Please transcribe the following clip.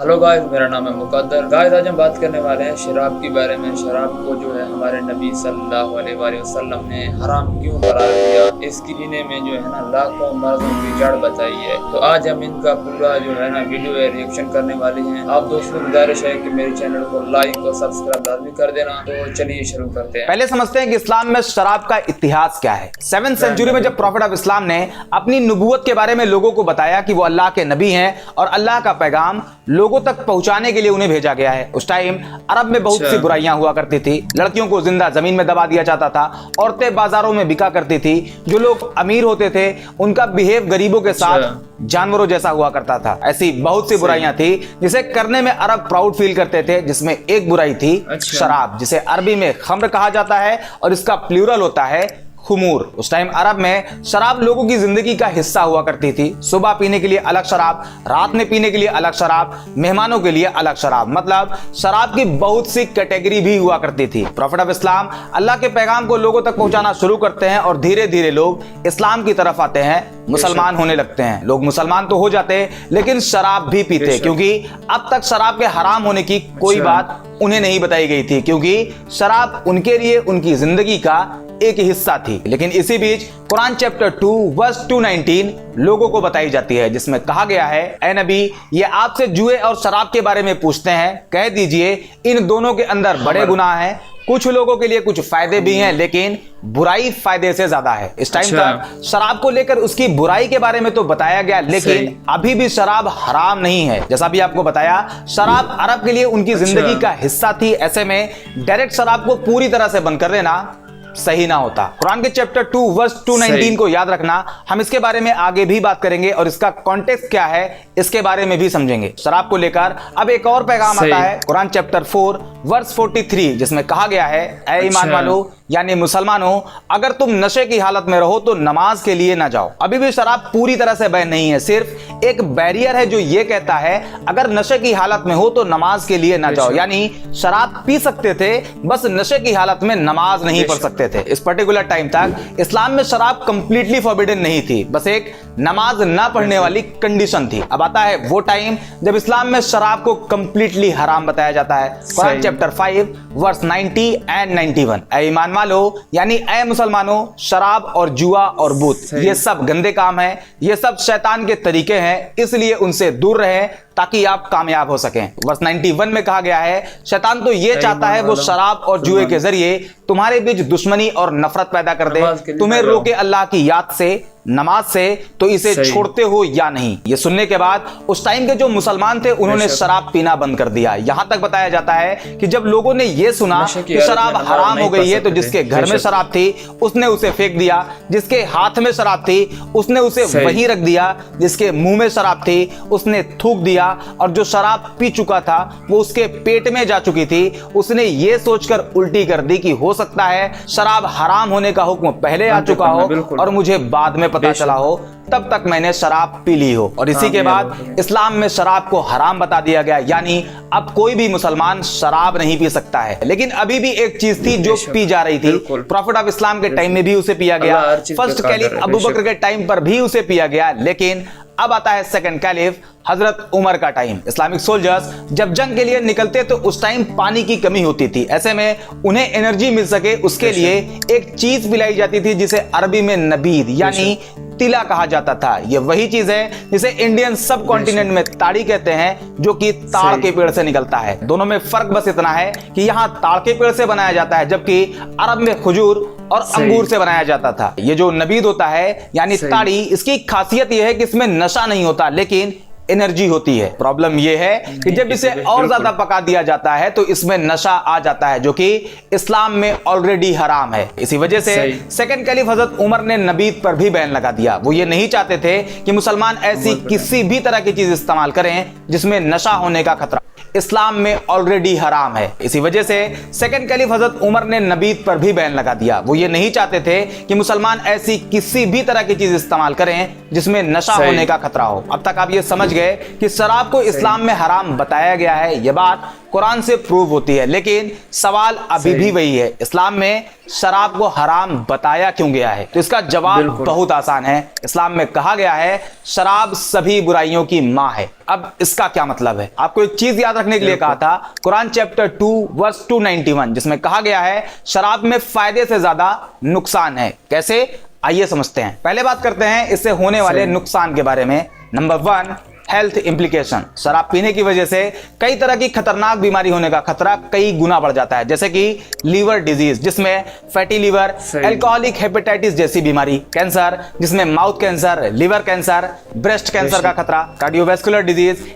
Hello guys, मेरा नाम है मुकद्दर। गाइस, आज हम बात करने वाले हैं शराब के बारे में। शराब को जो है हमारे नबी सल्लल्लाहु अलैहि वसल्लम ने हराम क्यों करार दिया, इसकी पीने में जो है ना लाखों मर्जों की जड़ बताई है। तो आज हम इनका पूरा जो है ना वीडियो रिएक्शन करने वाले हैं। आप दोस्तों गुजारिश है कि मेरे चैनल को लाइक और सब्सक्राइब लाजमी कर देना। तो चलिए शुरू करते हैं। पहले समझते हैं कि इस्लाम में शराब का इतिहास क्या है। 7th सेंचुरी में जब प्रॉफिट ऑफ इस्लाम ने अपनी नबूवत के बारे में लोगों को बताया कि वो अल्लाह के नबी हैं और अल्लाह का पैगाम लोगों तक पहुंचाने के लिए उन्हें भेजा गया है। उस टाइम अरब में बहुत सी बुराइयां हुआ करती थी। लड़कियों को जिंदा जमीन में दबा दिया जाता था, औरतें बाजारों में बिका करती थी, जो लोग अमीर होते थे उनका बिहेव गरीबों के साथ जानवरों जैसा हुआ करता था। ऐसी बहुत सी बुराइयां थी जिसे करने में अरब प्राउड फील करते थे, जिसमें एक बुराई थी शराब, जिसे अरबी में खम्र कहा जाता है और इसका प्लूरल होता है खुमूर। उस टाइम अरब में शराब लोगों की जिंदगी का हिस्सा हुआ करती थी। सुबह पीने के लिए अलग शराब, रात में पीने के लिए अलग शराब, मेहमानों के लिए अलग शराब, मतलब शराब की बहुत सी कैटेगरी भी हुआ करती थी। प्रॉफिट ऑफ इस्लाम अल्लाह के पैगाम को लोगों तक पहुंचाना शुरू करते हैं और धीरे धीरे लोग इस्लाम की तरफ आते हैं, मुसलमान होने लगते हैं। लोग मुसलमान तो हो जाते लेकिन शराब भी पीते, क्योंकि अब तक शराब के हराम होने की कोई बात उन्हें नहीं बताई गई थी, क्योंकि शराब उनके लिए उनकी जिंदगी का एक हिस्सा थी। लेकिन इसी बीच कुरान चैप्टर 2 वर्स 219 लोगों को बताई जाती है, जिसमें कहा गया है, ऐ नबी, ये आपसे जुए और शराब के बारे में पूछते हैं, कह दीजिए इन दोनों के अंदर बड़े गुनाह हैं। कुछ लोगों के लिए कुछ फायदे भी हैं, लेकिन बुराई फायदे से ज्यादा है। इस टाइम तक शराब को लेकर उसकी बुराई के बारे में तो बताया गया, लेकिन अभी भी शराब हराम नहीं है। जैसा भी आपको बताया, शराब अरब के लिए उनकी जिंदगी का हिस्सा थी। ऐसे में डायरेक्ट शराब को पूरी तरह से बंद कर देना सही ना होता। कुरान के चैप्टर 2 वर्स 219 को याद रखना। हम इसके बारे में आगे भी बात करेंगे और इसका कॉन्टेक्स्ट क्या है इसके बारे में भी समझेंगे। शराब को लेकर अब एक और पैगाम आता है कुरान चैप्टर 4 वर्स 43, जिसमें कहा गया है, ऐ ईमान वालों यानी मुसलमानों, अगर तुम नशे की हालत में रहो तो नमाज के लिए ना जाओ। अभी भी शराब पूरी तरह से बैन नहीं है, सिर्फ एक बैरियर है जो ये कहता है अगर नशे की हालत में हो तो नमाज के लिए ना जाओ। यानी शराब पी सकते थे, बस नशे की हालत में नमाज नहीं पढ़ सकते थे। इस पर्टिकुलर टाइम तक इस्लाम में शराब कंप्लीटली फॉरबिडन नहीं थी, बस एक नमाज ना पढ़ने वाली कंडीशन थी। अब आता है वो टाइम जब इस्लाम में शराब को कंप्लीटली हराम बताया जाता है। कुरान चैप्टर 5 वर्स 90 एंड 91, ऐ ईमान वालों यानी ऐ मुसलमानों, शराब और जुआ और बूत ये सब गंदे काम है, ये सब शैतान के तरीके हैं, इसलिए उनसे दूर रहें ताकि आप कामयाब हो सकें। वर्स 91 में कहा गया है, शैतान तो ये चाहता है वो शराब और जुए के जरिए तुम्हारे बीच दुश्मनी और नफरत पैदा कर दे, तुम्हें रोके अल्लाह की याद से, नमाज से, तो इसे छोड़ते हो या नहीं। ये सुनने के बाद उस टाइम के जो मुसलमान थे उन्होंने शराब पीना बंद कर दिया। यहां तक बताया जाता है कि जब लोगों ने ये सुना कि शराब हराम हो गई है तो जिसके घर में शराब थी उसने उसे फेंक दिया, जिसके हाथ में शराब थी उसने उसे वहीं रख दिया, जिसके मुंह में शराब थी उसने थूक दिया, और जो शराब पी चुका था वो उसके पेट में जा चुकी थी, उसने ये सोचकर उल्टी कर दी कि हो सकता है शराब हराम होने का हुक्म पहले आ चुका हो और मुझे बाद में पता चला हो, तब तक मैंने शराब पी ली हो। और इसी के बाद इस्लाम में शराब को हराम बता दिया गया, यानी अब कोई भी मुसलमान शराब नहीं पी सकता है। लेकिन अभी भी एक चीज थी जो पी जा रही थी। प्रॉफिट ऑफ इस्लाम के टाइम में भी उसे पिया गया, फर्स्ट कैलिफ अबू बकर के टाइम पर भी उसे पिया गया, लेकिन अब आता है सेकंड कैलिफ हजरत उमर का टाइम। इस्लामिक सोल्जर्स जब जंग के लिए निकलते तो उस टाइम पानी की कमी होती थी। ऐसे में उन्हें एनर्जी मिल सके उसके लिए एक चीज पिलाई जाती थी जिसे अरबी में नबीद यानी तिला कहा जाता था। ये वही चीज है जिसे इंडियन सब कॉन्टिनेंट में ताड़ी कहते हैं, जो कि ताड़ के पेड़ से निकलता है। दोनों में फर्क बस इतना है कि यहाँ ताड़ के पेड़ से बनाया जाता है, जबकि अरब में खजूर और अंगूर से बनाया जाता था। ये जो नबीद होता है यानी ताड़ी, इसकी खासियत यह है कि इसमें नशा नहीं होता लेकिन एनर्जी होती है। प्रॉब्लम यह है कि जब इसे और ज्यादा पका दिया जाता है तो इसमें नशा आ जाता है, जो कि इस्लाम में ऑलरेडी हराम है। इसी वजह से सेकंड कैलिफ हजरत उमर ने नबीद पर भी बैन लगा दिया। वो ये नहीं चाहते थे कि मुसलमान ऐसी किसी भी तरह की चीज इस्तेमाल करें जिसमें नशा होने का खतरा इस्लाम में ऑलरेडी हराम है। इसी वजह से सेकंड कैलिफ हजरत उमर ने नबीद पर भी बैन लगा दिया। वो ये नहीं चाहते थे कि मुसलमान ऐसी किसी भी तरह की चीज इस्तेमाल करें जिसमें नशा होने का खतरा हो। अब तक आप ये समझ गए कि शराब को इस्लाम में हराम बताया गया है। यह बात कुरान से प्रूव होती है, लेकिन सवाल अभी भी वही है, इस्लाम में शराब को हराम बताया क्यों गया है? तो इसका जवाब बहुत आसान है। इस्लाम में कहा गया है शराब सभी बुराइयों की मां है। अब इसका क्या मतलब है? आपको एक चीज याद रखने के लिए कहा था, कुरान चैप्टर 2 वर्स 291, जिसमें कहा गया है शराब में फायदे से ज्यादा नुकसान है। कैसे? आइए समझते हैं। पहले बात करते हैं इससे होने वाले नुकसान के बारे में। Number 1, health implication. शराब पीने की वजह से कई तरह की खतरनाक बीमारी होने का खतरा कई गुना बढ़ जाता है, जैसे कि लीवर डिजीज जिसमें फैटी लीवर, एल्कोहलिक हेपेटाइटिस जैसी बीमारी, कैंसर जिसमें mouth cancer, liver cancer, breast cancer का खतरा, कार्डियोवैस्कुलर डिजीज,